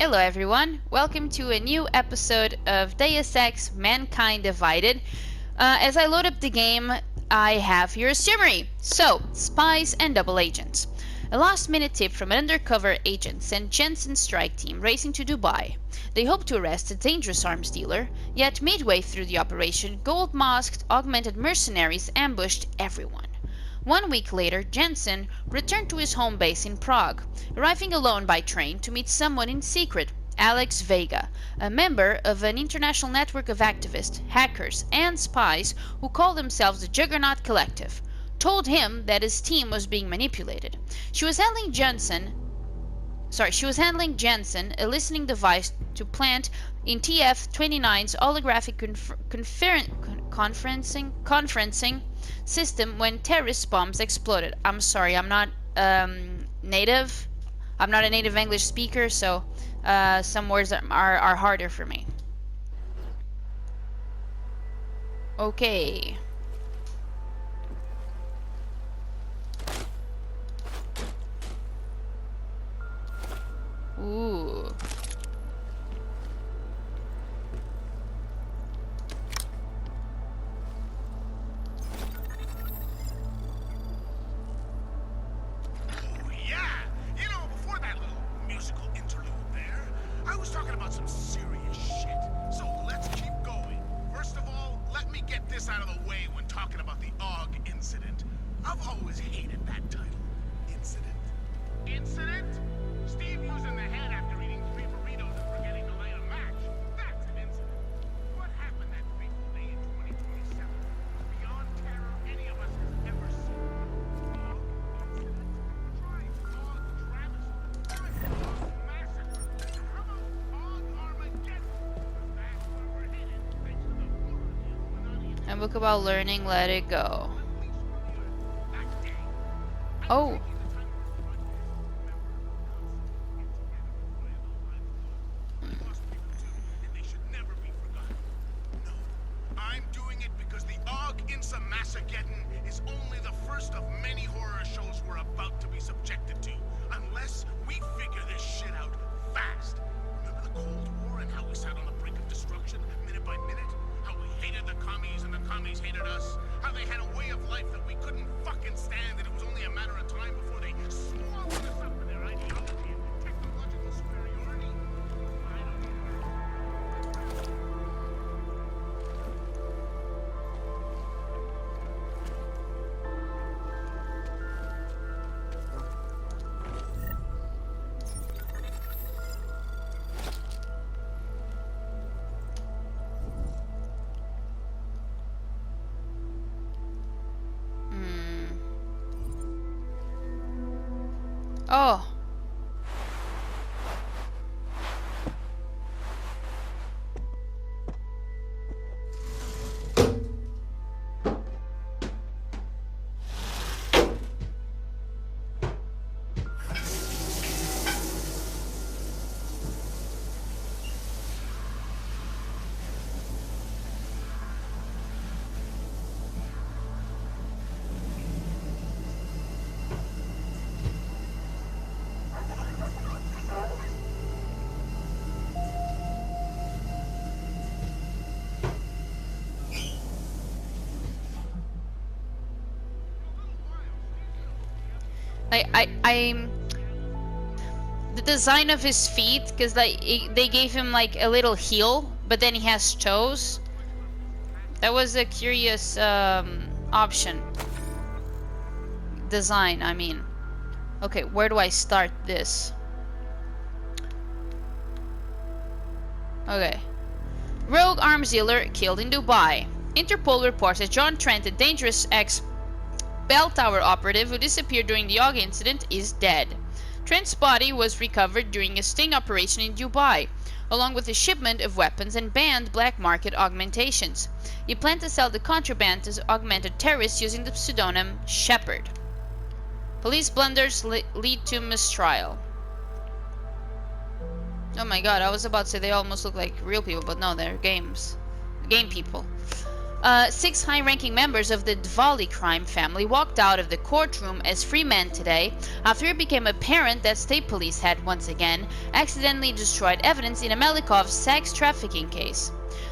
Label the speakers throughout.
Speaker 1: Hello everyone, welcome to a new episode of Deus Ex Mankind Divided. As I load up the game, I have here a summary. So, spies and double agents. A last-minute tip from an undercover agent sent Jensen's strike team racing to Dubai. They hope to arrest a dangerous arms dealer, yet midway through the operation, gold-masked, augmented mercenaries ambushed everyone. 1 week later, Jensen returned to his home base in Prague, arriving alone by train to meet someone in secret, Alex Vega, a member of an international network of activists, hackers, and spies who call themselves the Juggernaut Collective, told him that his team was being manipulated. She was handling Jensen, a listening device to plant in TF-29's holographic conferencing system when terrorist bombs exploded. I'm sorry, I'm not native. I'm not a native English speaker, so some words are harder for me. Okay. Ooh.
Speaker 2: Out of the way when talking about the AUG incident. I've always hated that title. Incident. Incident? Steve using the head after eating 3 burritos and forgetting to light a match. That's an incident. What happened that fateful day in 2027 was beyond terror any of us has ever seen. AUG incident? Try AUG travesty. Try AUG massacre. How about AUG Armageddon? That's where we're headed thanks to the
Speaker 1: A book about learning, let it go. Oh.
Speaker 2: I'm doing it because the AUG Massacreddon is only the first of many horror shows we're about to be subjected to, unless we figure this shit out fast. Remember the Cold War and how we sat on the brink of destruction minute by minute? How we hated the commies and the commies hated us? How they had a way of life that we couldn't fucking stand, and it was only a matter of time before they swallowed us up with their ideology and technological superiority? I don't know.
Speaker 1: Oh. I'm the design of his feet, because they gave him like a little heel, but then he has toes. That was a curious option. Design, I mean. Okay, where do I start this? Okay. Rogue arms dealer killed in Dubai. Interpol reports that John Trent, a dangerous ex-Bell Tower operative who disappeared during the AUG incident, is dead. Trent's body was recovered during a sting operation in Dubai, along with a shipment of weapons and banned black market augmentations. He planned to sell the contraband to augmented terrorists using the pseudonym Shepard. Police blunders lead to mistrial. Oh my god, I was about to say they almost look like real people, but no, they're game people. Six high-ranking members of the Dvali crime family walked out of the courtroom as free men today after it became apparent that state police had once again accidentally destroyed evidence in a Melikov sex trafficking case.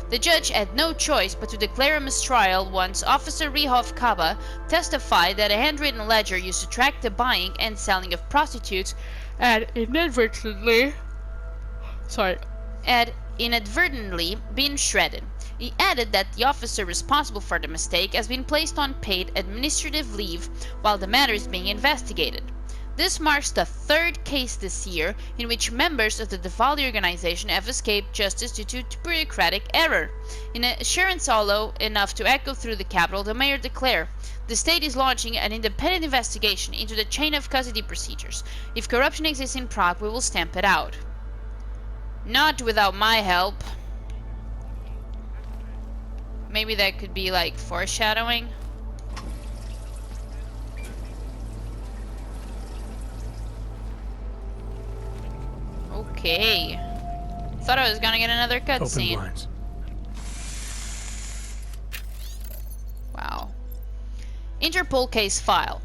Speaker 1: The judge had no choice but to declare a mistrial once Officer Rihov Kaba testified that a handwritten ledger used to track the buying and selling of prostitutes had inadvertently been shredded. He added that the officer responsible for the mistake has been placed on paid administrative leave while the matter is being investigated. This marks the third case this year in which members of the Dvali organization have escaped justice due to bureaucratic error. In an assurance hollow enough to echo through the capital, the mayor declared, "The state is launching an independent investigation into the chain of custody procedures. If corruption exists in Prague, we will stamp it out." Not without my help. Maybe that could be like foreshadowing. Okay. Thought I was gonna get another cutscene. Wow. Interpol case file.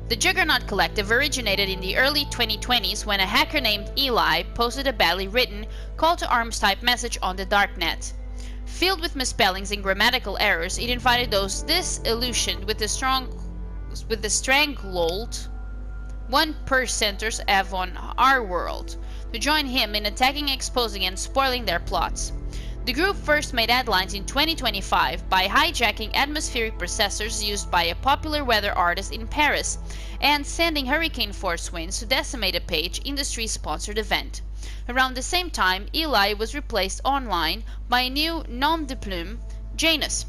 Speaker 1: The Juggernaut Collective originated in the early 2020s when a hacker named Eli posted a badly written call to arms type message on the darknet. Filled with misspellings and grammatical errors, it invited those disillusioned with the strangled 1%ers have on our world to join him in attacking, exposing, and spoiling their plots. The group first made headlines in 2025 by hijacking atmospheric processors used by a popular weather artist in Paris and sending hurricane force winds to decimate a Page industry-sponsored event. Around the same time, Eli was replaced online by a new nom de plume, Janus.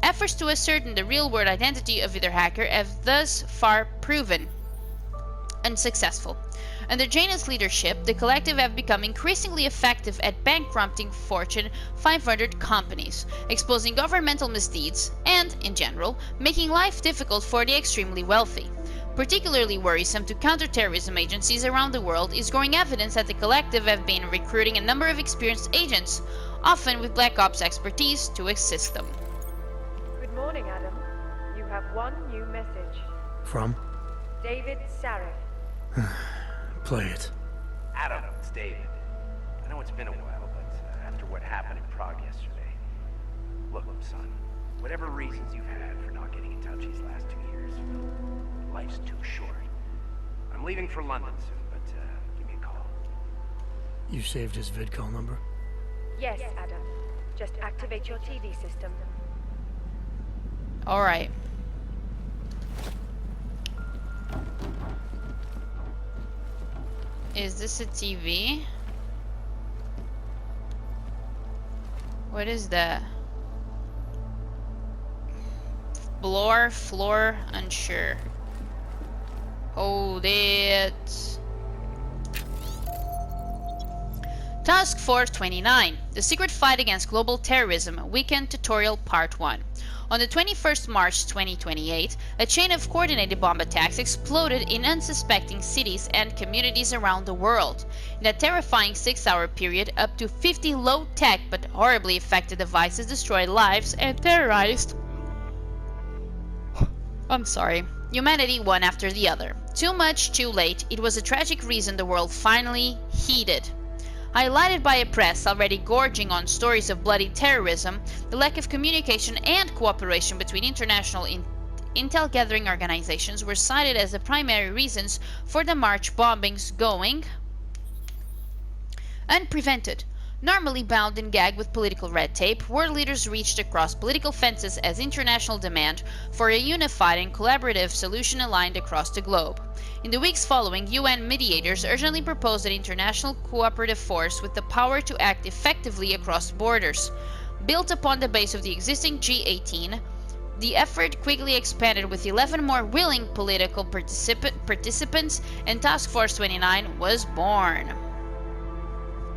Speaker 1: Efforts to ascertain the real-world identity of either hacker have thus far proven unsuccessful. Under Janus' leadership, the collective have become increasingly effective at bankrupting Fortune 500 companies, exposing governmental misdeeds, and, in general, making life difficult for the extremely wealthy. Particularly worrisome to counterterrorism agencies around the world is growing evidence that the collective have been recruiting a number of experienced agents, often with Black Ops expertise, to assist them.
Speaker 3: Good morning, Adam. You have one new message.
Speaker 4: From?
Speaker 3: David Sarek.
Speaker 4: Play it.
Speaker 5: Adam, it's David. I know it's been a while, but after what happened in Prague yesterday... Look, son, whatever reasons you've had for not getting in touch these last 2 years, life's too short. I'm leaving for London soon, but give me a call.
Speaker 4: You saved his vidcall number?
Speaker 3: Yes, Adam. Just activate your TV system.
Speaker 1: Alright. Is this a TV? What is that? Floor, unsure. Hold it. Task Force 29, The Secret Fight Against Global Terrorism, Weekend Tutorial Part 1. On the 21st March 2028, a chain of coordinated bomb attacks exploded in unsuspecting cities and communities around the world. In that terrifying 6-hour period, up to 50 low-tech but horribly affected devices destroyed lives and terrorized humanity one after the other. Too much, too late, it was a tragic reason the world finally heeded. Highlighted by a press already gorging on stories of bloody terrorism, the lack of communication and cooperation between international intel-gathering organizations were cited as the primary reasons for the March bombings going unprevented. Normally bound and gagged with political red tape, world leaders reached across political fences as international demand for a unified and collaborative solution aligned across the globe. In the weeks following, UN mediators urgently proposed an international cooperative force with the power to act effectively across borders. Built upon the base of the existing G18, the effort quickly expanded with 11 more willing political participants, and Task Force 29 was born.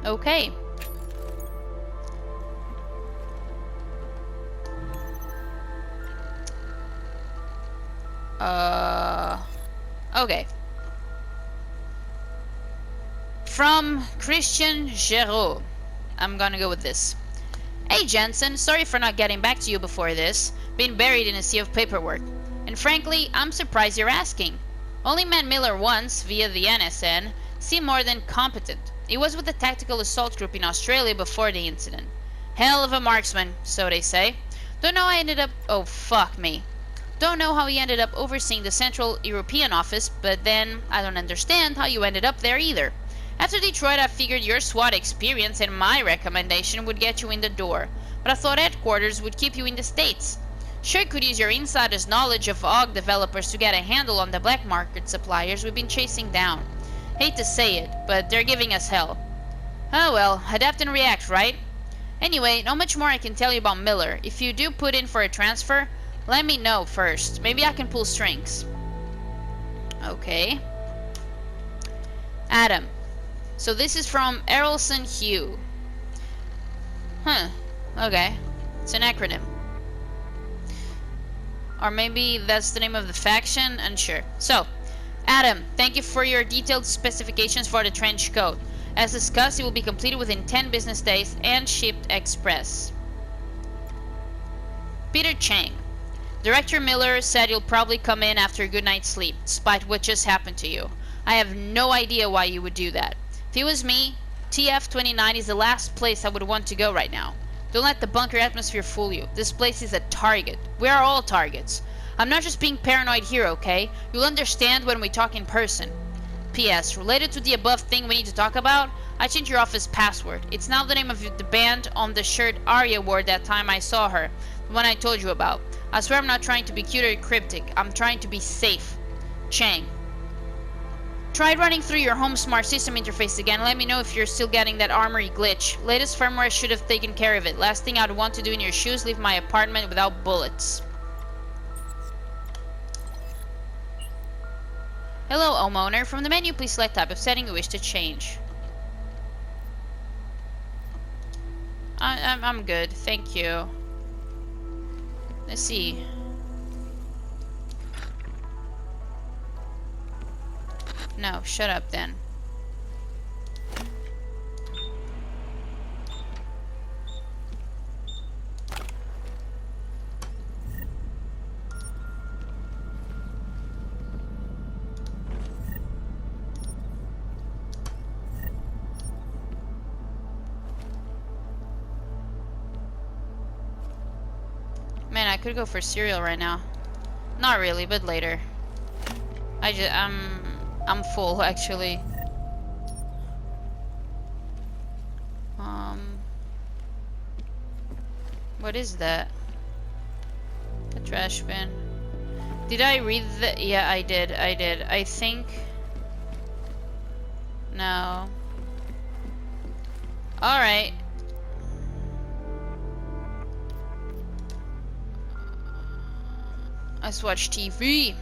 Speaker 1: Okay. Okay. From Christian Géraud. I'm gonna go with this. Hey Jensen, sorry for not getting back to you before this. Been buried in a sea of paperwork. And frankly, I'm surprised you're asking. Only met Miller once, via the NSN. Seemed more than competent. He was with the Tactical Assault Group in Australia before the incident. Hell of a marksman, so they say. Don't know how I ended up... Oh, fuck me. Don't know how he ended up overseeing the Central European office, but then I don't understand how you ended up there either. After Detroit, I figured your SWAT experience and my recommendation would get you in the door, but I thought headquarters would keep you in the States. Sure could use your insider's knowledge of AUG developers to get a handle on the black market suppliers we've been chasing down. Hate to say it, but they're giving us hell. Oh well, adapt and react, right? Anyway, not much more I can tell you about Miller. If you do put in for a transfer, let me know first. Maybe I can pull strings. Okay. Adam. So this is from Errolson Hugh. Huh. Okay. It's an acronym. Or maybe that's the name of the faction? Unsure. So, Adam, thank you for your detailed specifications for the trench coat. As discussed, it will be completed within 10 business days and shipped express. Peter Chang. Director Miller said you'll probably come in after a good night's sleep, despite what just happened to you. I have no idea why you would do that. If it was me, TF-29 is the last place I would want to go right now. Don't let the bunker atmosphere fool you. This place is a target. We are all targets. I'm not just being paranoid here, okay? You'll understand when we talk in person. P.S. Related to the above thing we need to talk about, I changed your office password. It's now the name of the band on the shirt Arya wore that time I saw her, the one I told you about. I swear I'm not trying to be cute or cryptic. I'm trying to be safe. Chang. Try running through your home smart system interface again. Let me know if you're still getting that armory glitch. Latest firmware should have taken care of it. Last thing I'd want to do in your shoes, leave my apartment without bullets. Hello, homeowner. From the menu, please select type of setting you wish to change. I'm good, thank you. Let's see. No, shut up then. Man, I could go for cereal right now. Not really, but later. I'm full actually. What is that? A trash bin. Did I read the? Yeah, I did. I think. No. Alright. Let's watch TV.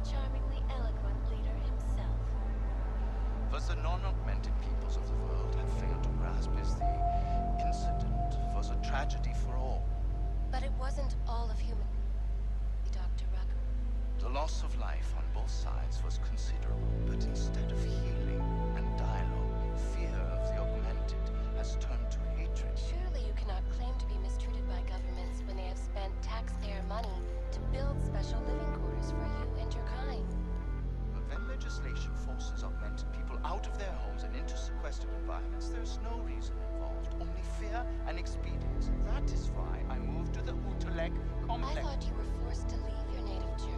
Speaker 6: Charge loss of life on both sides was considerable, but instead of healing and dialogue, fear of the augmented has turned to hatred.
Speaker 7: Surely you cannot claim to be mistreated by governments when they have spent taxpayer money to build special living quarters for you and your kind.
Speaker 6: But when legislation forces augmented people out of their homes and into sequestered environments, there's no reason involved, only fear and expedience. That is why I moved to the Utelek complex.
Speaker 7: I thought you were forced to leave your native Germany.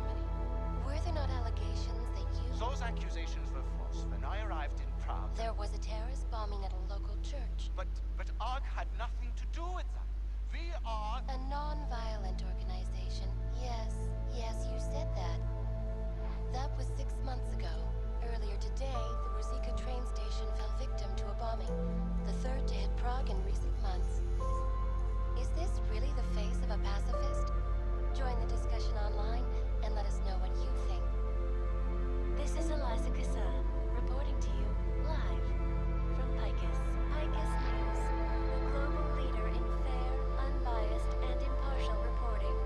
Speaker 7: Were there not allegations that you...
Speaker 6: Those accusations were false. When I arrived in Prague...
Speaker 7: There was a terrorist bombing at a local church.
Speaker 6: But ARG had nothing to do with that. We are...
Speaker 7: A non-violent organization. Yes, you said that. That was 6 months ago. Earlier today, the Ruzicka train station fell victim to a bombing. The third to hit Prague in recent months. Is this really the face of a pacifist? Join the discussion online and let us know what you think. This is Eliza Kassan, reporting to you live from Picus. Picus News, the global leader in fair, unbiased, and impartial reporting.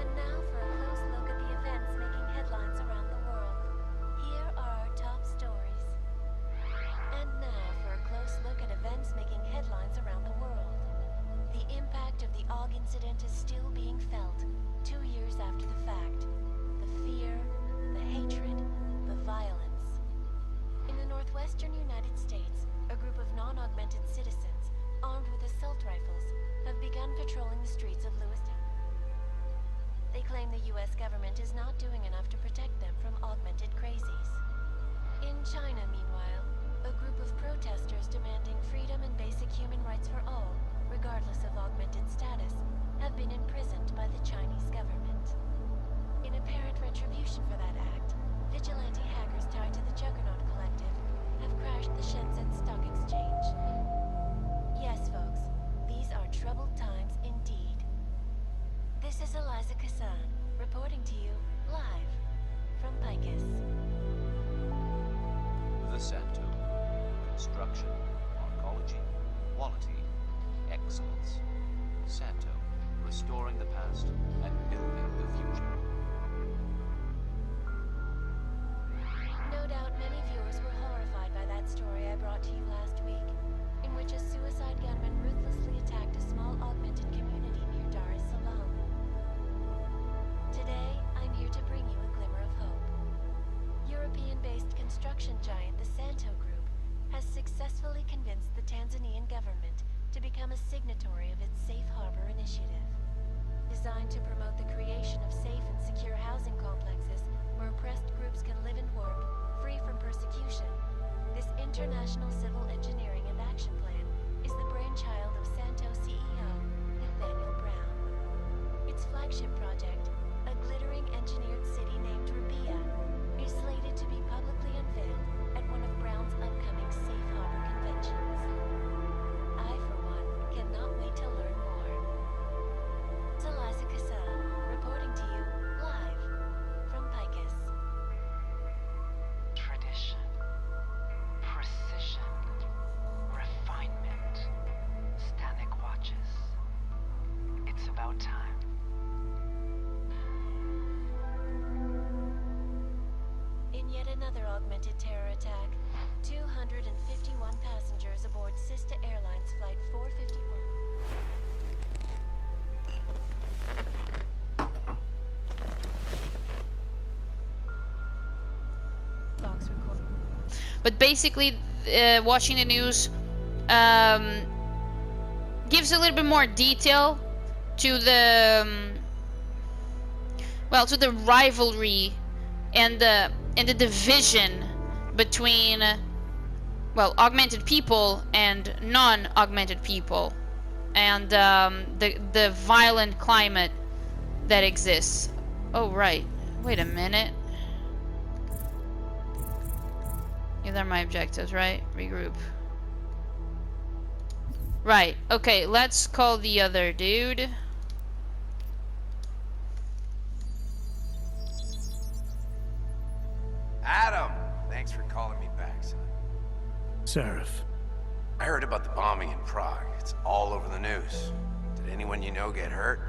Speaker 7: And now for a close look at the events making headlines around the world. Here are our top stories. And now for a close look at events making headlines around the world. The impact of the AUG incident is still being felt, 2 years after the fact. The fear, the hatred, the violence. In the northwestern United States, a group of non-augmented citizens, armed with assault rifles, have begun patrolling the streets of Lewiston. They claim the US government is not doing enough to protect them from augmented crazies. In China, meanwhile, a group of protesters demanding freedom and basic human rights for all, regardless of augmented status, have been imprisoned by the Chinese government. In apparent retribution for that act, vigilante hackers tied to the Juggernaut Collective have crashed the Shenzhen Stock Exchange. Yes, folks, these are troubled times indeed. This is Eliza Kassan, reporting to you live from Picus.
Speaker 8: The Santo. Construction, oncology, quality, excellence. Santo, restoring the past and building the future.
Speaker 7: No doubt many viewers were horrified by that story I brought to you last week, in which a suicide gunman ruthlessly attacked a small augmented community near Dar es Salaam. Today, I'm here to bring you a glimmer of hope. European-based construction giant the Santo Group has successfully convinced the Tanzanian government to become a signatory of its Safe Harbor initiative. Designed to promote the creation of safe and secure housing complexes where oppressed groups can live and work, free from persecution, this international civil engineering and action plan is the brainchild of Santo CEO Nathaniel Brown. Its flagship project, a glittering engineered city named Rabia, is slated to be publicly unveiled at one of Brown's upcoming Safe Harbor conventions. I, for one, cannot wait to learn more. It's Eliza Kassan, reporting to you live from Picus.
Speaker 5: Tradition, precision, refinement, Stanek watches. It's about time.
Speaker 7: In yet another augmented terror attack, 251 passengers aboard Sista Airlines Flight 451. Fox record.
Speaker 1: But basically, watching the news gives a little bit more detail to the to the rivalry and the division between augmented people and non-augmented people, and the violent climate that exists. Oh right, wait a minute. These are my objectives, right? Regroup. Right, okay, let's call the other dude.
Speaker 5: Adam! Thanks for calling me back, son.
Speaker 4: Seraph.
Speaker 5: I heard about the bombing in Prague. It's all over the news. Did anyone you know get hurt?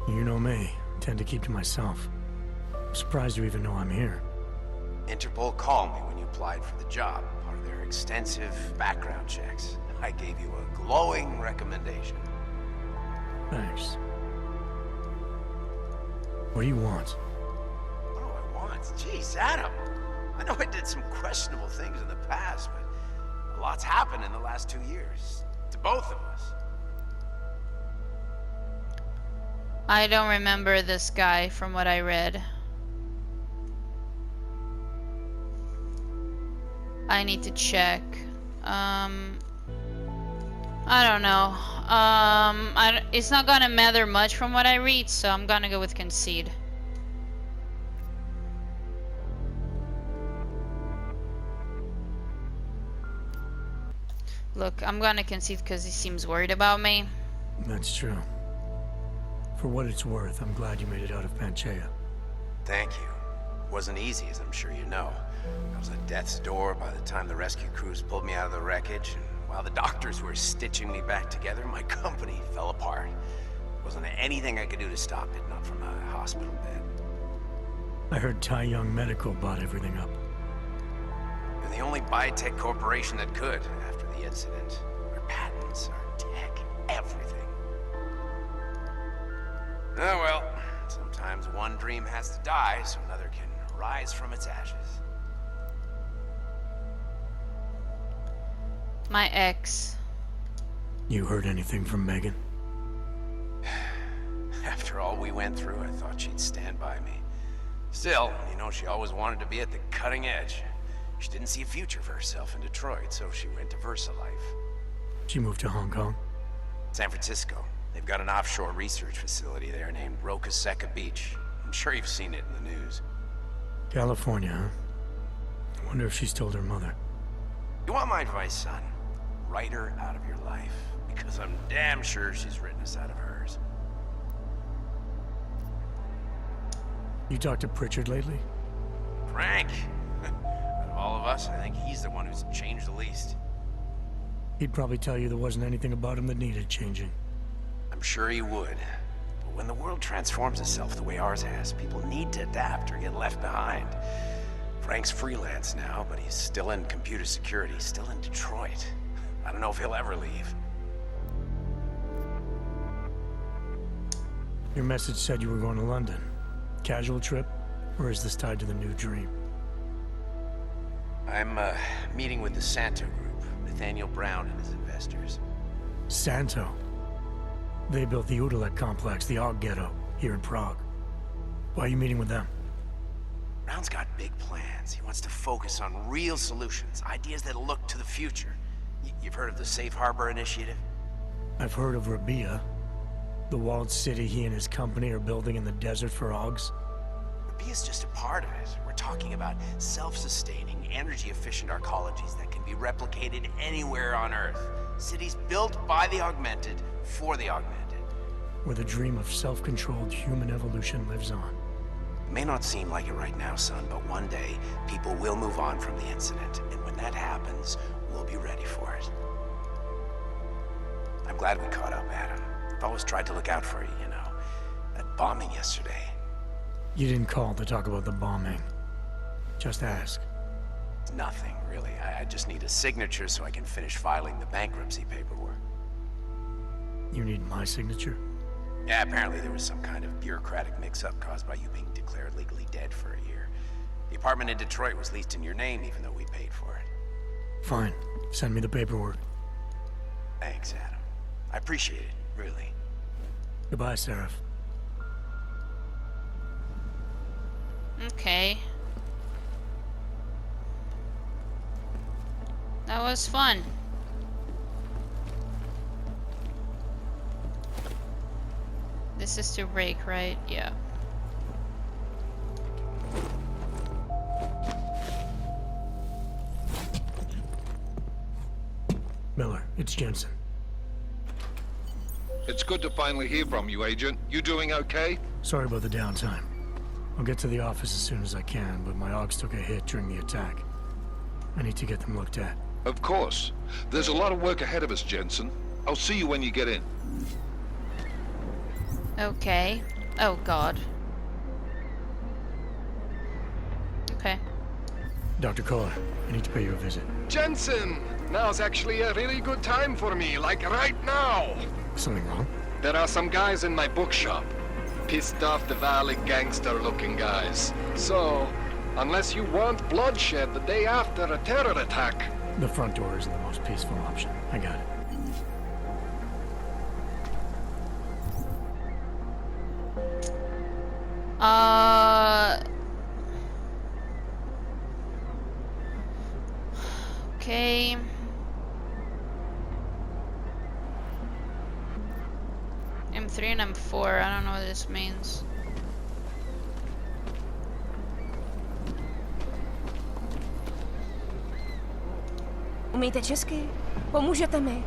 Speaker 4: You know me. Tend to keep to myself. Surprised you even know I'm here.
Speaker 5: Interpol called me when you applied for the job, part of their extensive background checks. I gave you a glowing recommendation.
Speaker 4: Thanks. What do you want?
Speaker 5: What do I want? Jeez, Adam. I know I did some questionable things in the past, but a lot's happened in the last 2 years. To both of us.
Speaker 1: I don't remember this guy from what I read. I need to check. I don't know. It's not gonna matter much from what I read, so I'm gonna go with concede. Look, I'm gonna concede because he seems worried about me.
Speaker 4: That's true. For what it's worth, I'm glad you made it out of Panchaea.
Speaker 5: Thank you. Wasn't easy, as I'm sure you know. I was at death's door by the time the rescue crews pulled me out of the wreckage, and while the doctors were stitching me back together, my company fell apart. Wasn't anything I could do to stop it, not from a hospital bed.
Speaker 4: I heard Tai Young Medical bought everything up.
Speaker 5: They're the only biotech corporation that could, after the incident. Our patents, our tech, everything. Oh well, sometimes one dream has to die so another can rise from its ashes.
Speaker 1: My ex.
Speaker 4: You heard anything from Megan?
Speaker 5: After all we went through, I thought she'd stand by me. Still, you know, she always wanted to be at the cutting edge. She didn't see a future for herself in Detroit, so she went to VersaLife.
Speaker 4: She moved to Hong Kong?
Speaker 5: San Francisco. They've got an offshore research facility there named Roca Seca Beach. I'm sure you've seen it in the news.
Speaker 4: California, huh? I wonder if she's told her mother.
Speaker 5: You want my advice, son? Write her out of your life. Because I'm damn sure she's written us out of hers.
Speaker 4: You talked to Pritchard lately?
Speaker 5: Frank! Out of all of us, I think he's the one who's changed the least.
Speaker 4: He'd probably tell you there wasn't anything about him that needed changing.
Speaker 5: I'm sure he would. But when the world transforms itself the way ours has, people need to adapt or get left behind. Frank's freelance now, but he's still in computer security, still in Detroit. I don't know if he'll ever leave.
Speaker 4: Your message said you were going to London. Casual trip? Or is this tied to the new dream?
Speaker 5: I'm, meeting with the Santo Group, Nathaniel Brown and his investors.
Speaker 4: Santo? They built the Utelek complex, the Og Ghetto, here in Prague. Why are you meeting with them?
Speaker 5: Brown's got big plans. He wants to focus on real solutions, ideas that look to the future. You've heard of the Safe Harbor Initiative?
Speaker 4: I've heard of Rabia, the walled city he and his company are building in the desert for Ogs.
Speaker 5: Rabia's just a part of it. We're talking about self-sustaining, energy-efficient arcologies that can be replicated anywhere on Earth. Cities built by the augmented, for the augmented.
Speaker 4: Where the dream of self-controlled human evolution lives on.
Speaker 5: It may not seem like it right now, son, but one day, people will move on from the incident. And when that happens, we'll be ready for it. I'm glad we caught up, Adam. I've always tried to look out for you, you know. That bombing yesterday.
Speaker 4: You didn't call to talk about the bombing. Just ask.
Speaker 5: It's nothing, really. I just need a signature so I can finish filing the bankruptcy paperwork.
Speaker 4: You need my signature?
Speaker 5: Yeah, apparently there was some kind of bureaucratic mix-up caused by you being declared legally dead for a year. The apartment in Detroit was leased in your name even though we paid for it.
Speaker 4: Fine. Send me the paperwork.
Speaker 5: Thanks, Adam. I appreciate it, really.
Speaker 4: Goodbye, Seraph.
Speaker 1: Okay. That was fun. This is to break, right? Yeah.
Speaker 4: Miller, it's Jensen.
Speaker 9: It's good to finally hear from you, Agent. You doing okay?
Speaker 4: Sorry about the downtime. I'll get to the office as soon as I can, but my Ogs took a hit during the attack. I need to get them looked at.
Speaker 9: Of course. There's a lot of work ahead of us, Jensen. I'll see you when you get in.
Speaker 1: Okay. Oh god. Okay.
Speaker 4: Dr. Kohler, I need to pay you a visit.
Speaker 10: Jensen! Now's actually a really good time for me, like right now!
Speaker 4: Something wrong?
Speaker 10: There are some guys in my bookshop. Pissed off the Valley gangster-looking guys. So, unless you want bloodshed the day after a terror attack...
Speaker 4: The front door isn't the most peaceful option. I got it.
Speaker 1: Okay. M3 and M4, I don't know what this means.
Speaker 11: Umíte česky? Pomůžete mi?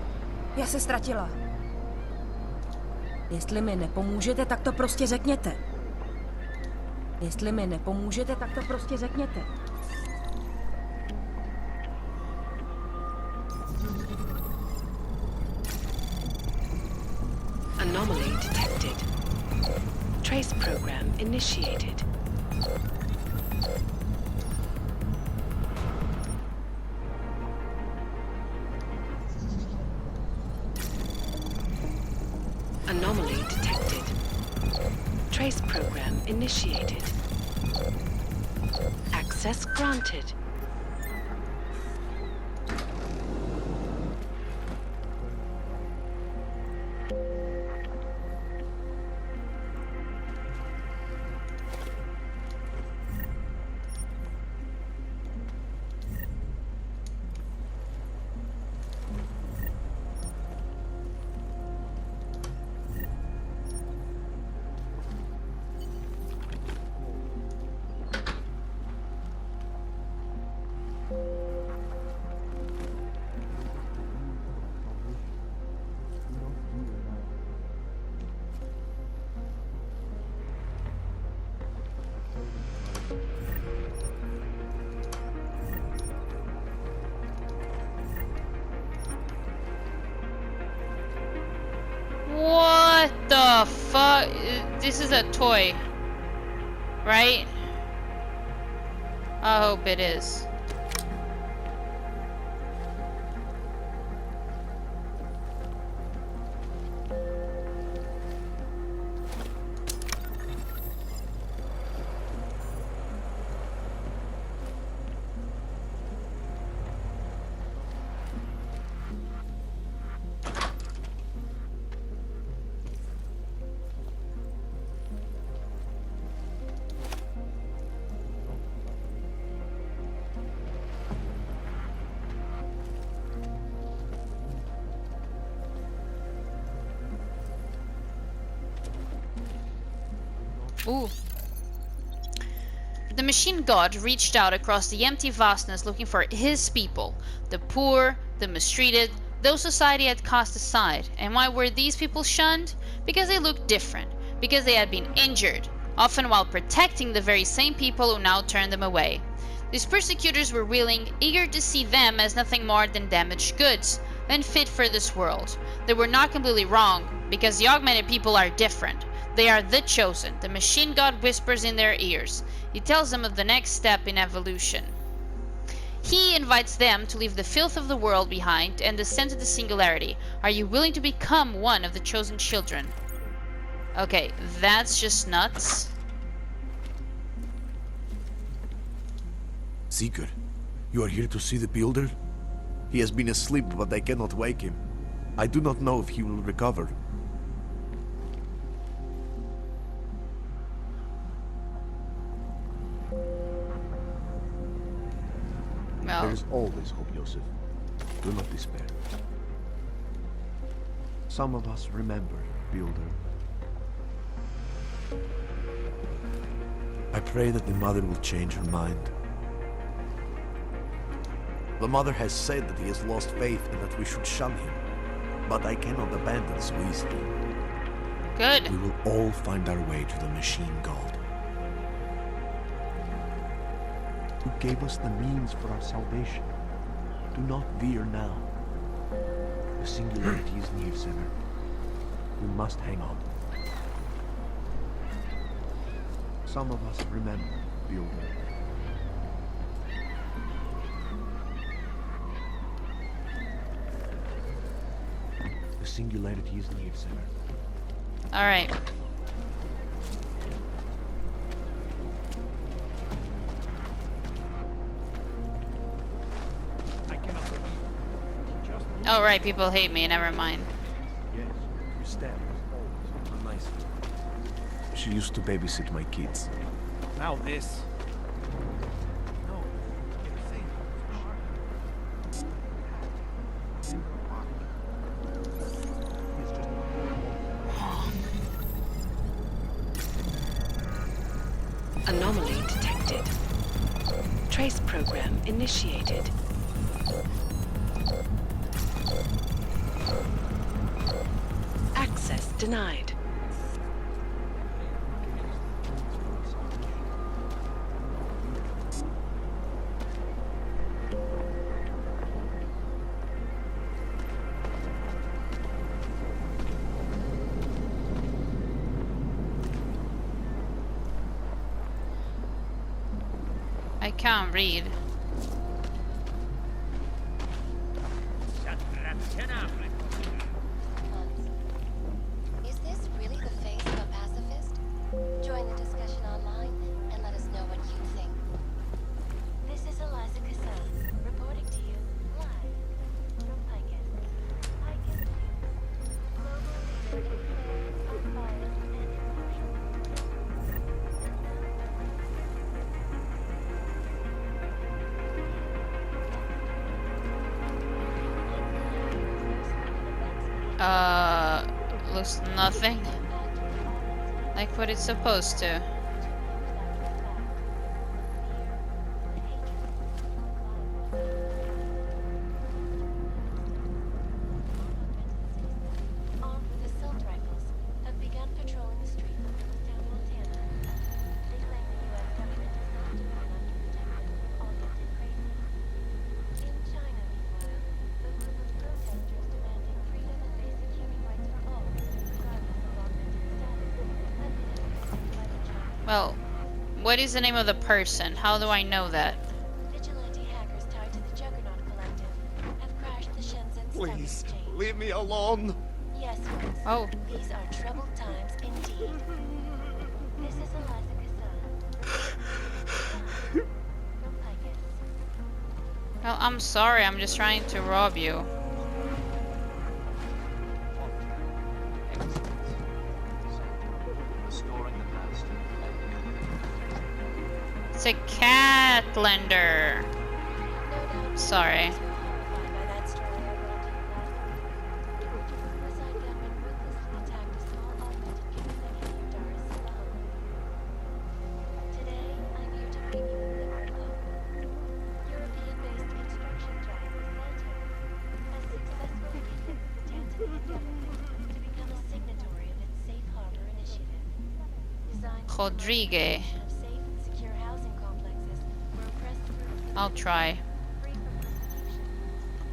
Speaker 11: Já se ztratila. Jestli mi nepomůžete, tak to prostě řekněte. Jestli mi nepomůžete, tak to prostě řekněte.
Speaker 12: Anomaly detected. Trace program initiated. Anomaly detected. Trace program initiated. Access granted.
Speaker 1: What the fuck? This is a toy, right? I hope it is. Ooh. The machine god reached out across the empty vastness looking for his people, the poor, the mistreated, those society had cast aside. And why were these people shunned? Because they looked different, because they had been injured, often while protecting the very same people who now turned them away. These persecutors were willing, eager to see them as nothing more than damaged goods, unfit for this world. They were not completely wrong, because the augmented people are different. They are the chosen. The machine god whispers in their ears. He tells them of the next step in evolution. He invites them to leave the filth of the world behind and descend to the singularity. Are you willing to become one of the chosen children? Okay, that's just nuts.
Speaker 13: Seeker, you are here to see the builder? He has been asleep, but I cannot wake him. I do not know if he will recover.
Speaker 1: Well,
Speaker 13: there is always hope, Joseph. Do not despair. Some of us remember, Builder. I pray that the mother will change her mind. The mother has said that he has lost faith and that we should shun him. But I cannot abandon so easily.
Speaker 1: good.
Speaker 13: We will all find our way to the machine god. Who gave us the means for our salvation. Do not veer now. The singularity is near, sinner. We must hang on. Some of us remember, Builder. The singularity is near, Sever.
Speaker 1: Alright. Oh, right, people hate me, never mind.
Speaker 13: Yes, you stabbed. Nice. She used to babysit my kids.
Speaker 14: Now this. No.
Speaker 12: Anomaly detected. Trace program initiated. Access denied.
Speaker 1: I can't read.
Speaker 7: Is this really the face of a pacifist? Join the discussion online and let us know what you think. This is Eliza Cassell, reporting to you live from Picus. Picus News, global leader in affairs, unbiased, and impartial.
Speaker 1: Looks nothing like what it's supposed to.
Speaker 7: Armed with assault rifles, have begun patrolling the streets of Lewistown, Montana. They claim the U.S. government is not doing enough to protect them from augmented crazy. In China, meanwhile, a group of protesters demanding freedom and basic human rights for all, regardless of augmented status, have been apprehended by the Chinese.
Speaker 1: Well, what is the name of the person? How do I know that?
Speaker 7: Vigilante hackers tied to the Juggernaut Collective have crashed the Shenzhen Stock
Speaker 10: Please,
Speaker 7: Exchange.
Speaker 10: leave me alone.
Speaker 7: Yes, folks.
Speaker 1: Oh.
Speaker 7: These are troubled times indeed. This is Eliza Cassell. From Picus.
Speaker 1: Well, I'm sorry, I'm just trying to rob you.
Speaker 8: Restoring the past and
Speaker 1: It's a cat lender. Sorry.
Speaker 7: Horrified by that story I brought to you last week. The Suicide gunman ruthlessly attacked a small augmented human near Dar es Salaam. Today, I'm here to bring you a glimmer of hope. European-based construction giant Santa has successfully convinced the Tanzanian government to become a signatory of its Safe Harbor initiative. Designed to promote the
Speaker 1: Rodrigue.
Speaker 7: creation of safe and secure housing complexes for oppressed groups
Speaker 1: I'll try.
Speaker 7: free from persecution.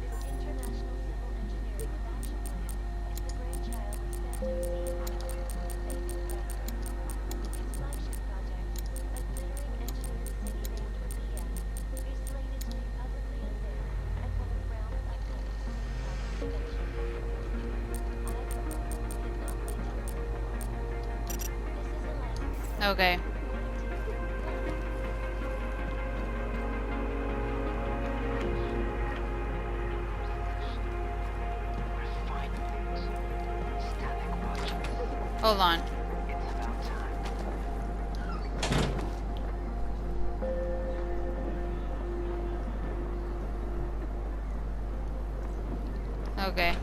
Speaker 7: This international civil engineering and action plan is the brainchild of Santos Its flagship project, a glittering engineered city named Upia, is slated to be publicly unveiled at one of Brown's upcoming Safe Harbor conventions. I cannot wait to learn more. This is Eliza Cassell.
Speaker 1: Okay. Hold on. Okay.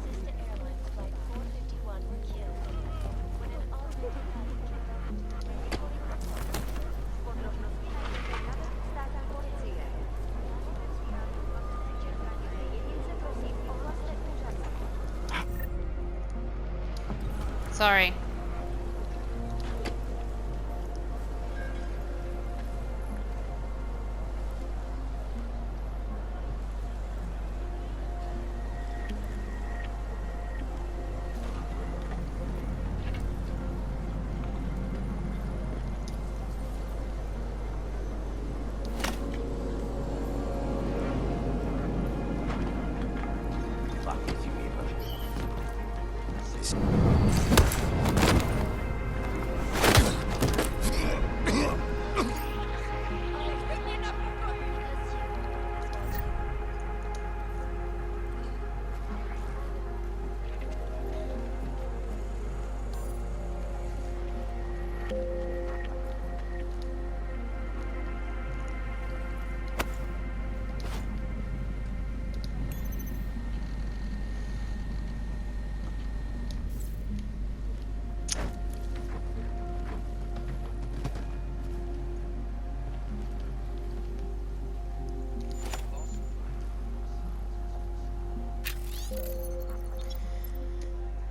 Speaker 7: Sister Airlines Flight 451 were killed when an augmented passenger fell into the
Speaker 1: Sorry.
Speaker 5: Fuck is you, Eva?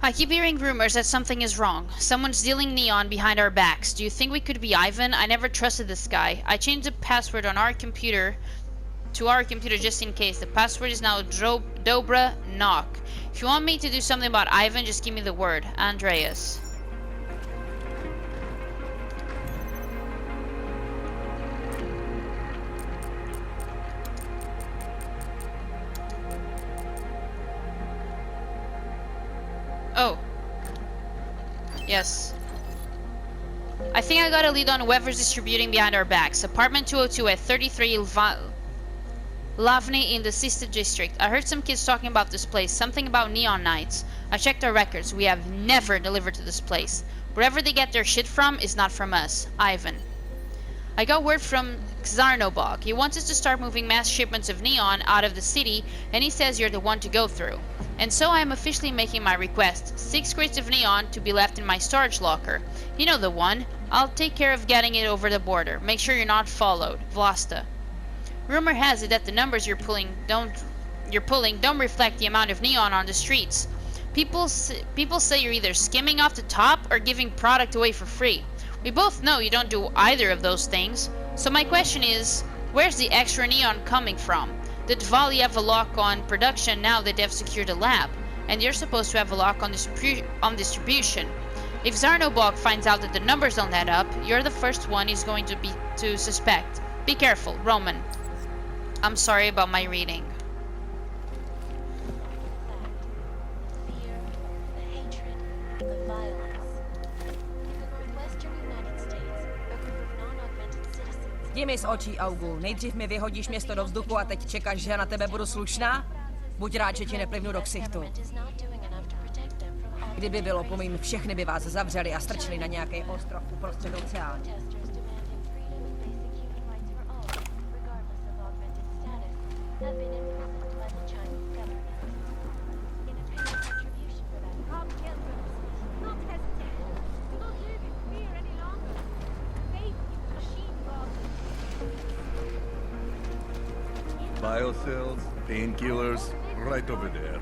Speaker 1: I keep hearing rumors that something is wrong. Someone's dealing neon behind our backs. Do you think we could be Ivan? I never trusted this guy. I changed the password on our computer to our computer just in case. The password is now Dobra Knock. If you want me to do something about Ivan, just give me the word. Andreas. Oh. Yes. I think I got a lead on whoever's distributing behind our backs. Apartment 202 at 33 Lavny in the Sister District. I heard some kids talking about this place, something about neon nights. I checked our records. We have never delivered to this place. Wherever they get their shit from is not from us. Ivan. I got word from Xarnobog. He wants us to start moving mass shipments of neon out of the city, and he says you're the one to go through. And so I am officially making my request. 6 crates of neon to be left in my storage locker. You know the one. I'll take care of getting it over the border. Make sure you're not followed. Vlasta. Rumor has it that the numbers you're pulling don't reflect the amount of neon on the streets. People say you're either skimming off the top or giving product away for free. We both know you don't do either of those things. So my question is, where's the extra neon coming from? Did Vali have a lock on production now that they've secured a lab? And you're supposed to have a lock on distribution. If Xarnobog finds out that the numbers don't add up, you're the first one he's going to suspect. Be careful, Roman. I'm sorry about my reading.
Speaker 11: Jdi mi z očí, Augul. Nejdřív mi vyhodíš město do vzduchu a teď čekáš, že na tebe budu slušná? Buď rád, že ti neplivnu do ksichtu. Kdyby bylo po mým, všechny by vás zavřeli a strčili na nějaký ostrov uprostřed oceánu.
Speaker 15: Biocells, painkillers, right over there.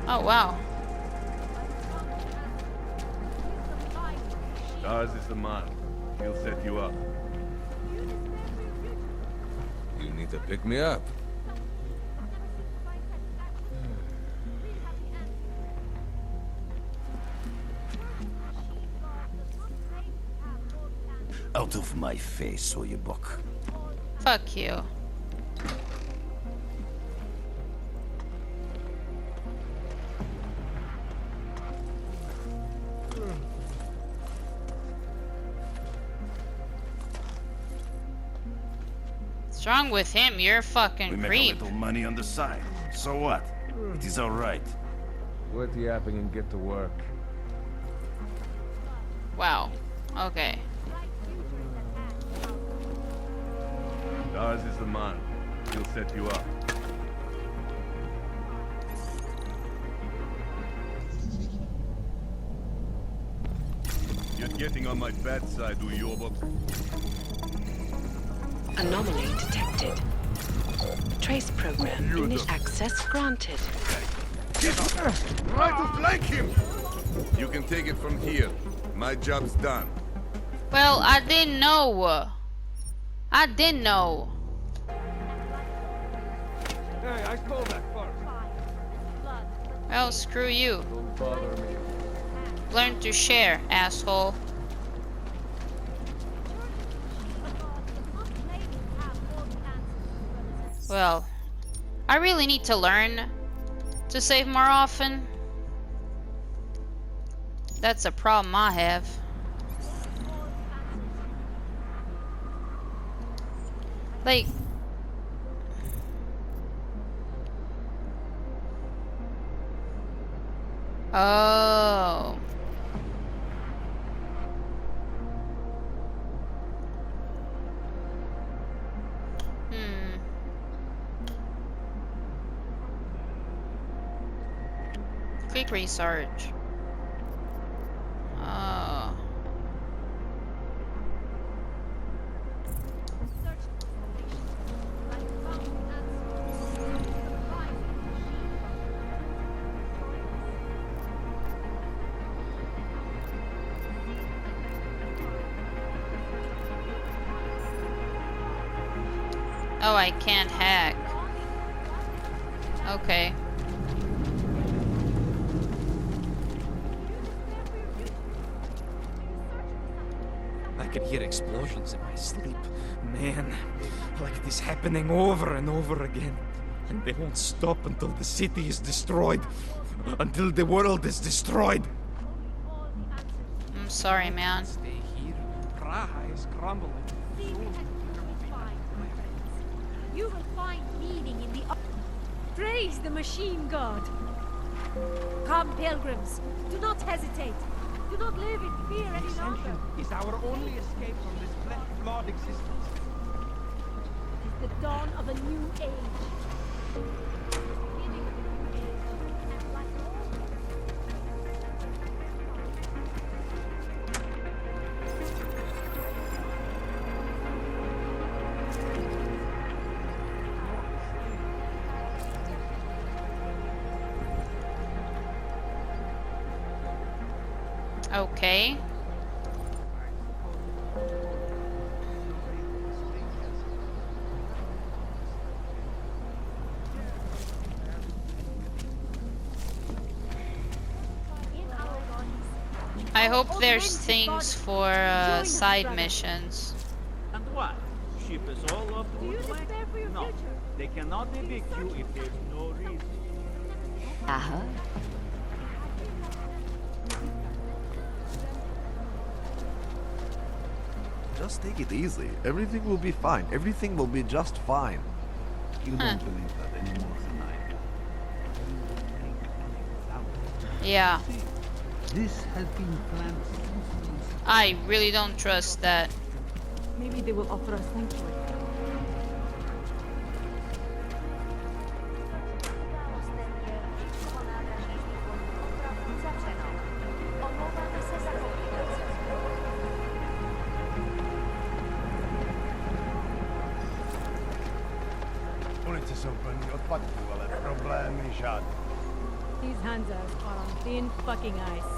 Speaker 1: Oh, wow.
Speaker 15: Stars is the man. He'll set you up.
Speaker 16: You need to pick me up.
Speaker 17: Out of my face, Oyebok.
Speaker 1: Fuck you. What's wrong with him? You're a fucking
Speaker 17: We make
Speaker 1: creep.
Speaker 17: a little money on the side. So what? It is all right.
Speaker 16: Quit yapping and get to work.
Speaker 1: Wow. Okay.
Speaker 15: Stars is the man. He'll set you up. You're getting on my bad side, Uyobok.
Speaker 12: Anomaly detected. Trace program access granted.
Speaker 15: Get up! Try to flank him! You can take it from here. My job's done.
Speaker 1: Well, I didn't know. I didn't know.
Speaker 14: Hey, I called that first.
Speaker 1: Well, screw you.
Speaker 16: Don't bother me.
Speaker 1: Learn to share, asshole. Well, I really need to learn to save more often. That's a problem I have. Like, oh. Quick research. Oh. Oh, I can't hack. Okay.
Speaker 18: I can hear explosions in my sleep. Man, like this happening over and over again. And they won't stop until the city is destroyed. Until the world is destroyed.
Speaker 1: I'm sorry, man.
Speaker 18: Stay here. Praha is crumbling.
Speaker 19: You will find meaning in the... Praise the machine god. Come, pilgrims. Do not hesitate. Do not live in fear any longer.
Speaker 14: Is our only escape from this flawed existence.
Speaker 19: It is the dawn of a new age.
Speaker 1: Okay. I hope there's things for side missions.
Speaker 17: And what? Ship us all off to Utrecht? No, they cannot evict you if there's no reason.
Speaker 12: Uh-huh.
Speaker 13: Just take it easy. Everything will be fine. Everything will be just fine.
Speaker 17: You don't believe that anymore tonight.
Speaker 1: Yeah.
Speaker 17: This has been planned.
Speaker 1: I really don't trust that.
Speaker 3: Maybe they will offer us sanctuary.
Speaker 14: Ulice jsou plný odpadků, ale problémy žádný.
Speaker 19: These Hanzas are on thin fucking ice.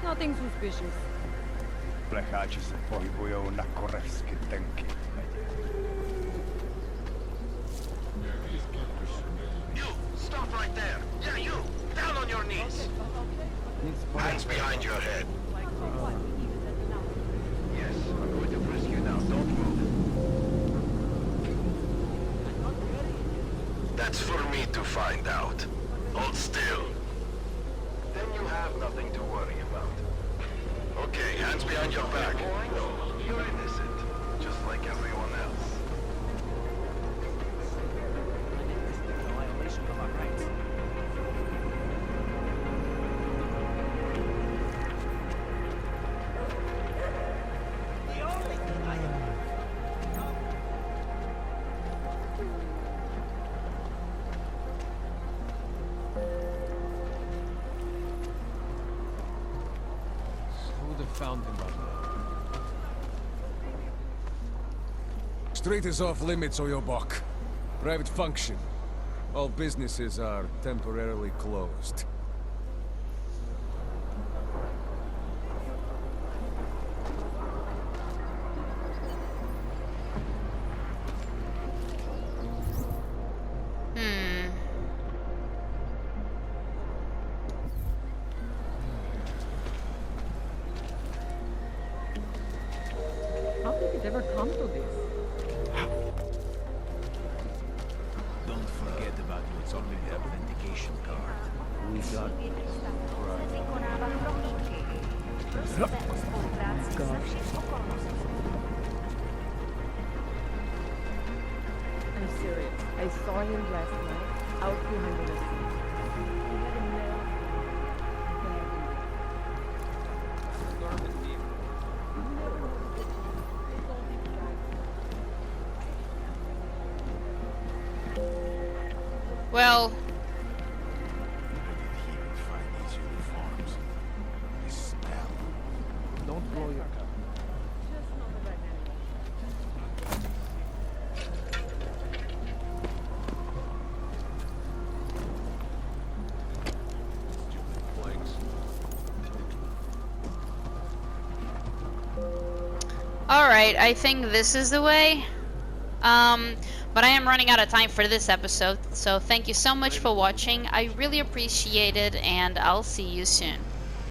Speaker 19: Nothing suspicious.
Speaker 14: Plecháči se pohybujou na korevsky tenky.
Speaker 2: You! Stop right there! Yeah, you! Down on your knees! Hands behind your head. Yes, I'm going to frisk you now. Don't move. That's for me to find out. Hold still. Then you have nothing to worry about. Okay, hands behind your back. No, you're innocent, just like everyone else.
Speaker 18: Found him by now.
Speaker 16: Street is off limits, Oyobok. Private function. All businesses are temporarily closed.
Speaker 3: How did it ever come to this?
Speaker 17: Don't forget about what's on the authentication card. We got
Speaker 3: I'm serious. I saw him last night out behind the sea. He had a nail.
Speaker 1: Well,
Speaker 18: Don't blow your cover.
Speaker 1: Alright, I think this is the way. But I am running out of time for this episode, so thank you so much for watching. I really appreciate it, and I'll see you soon.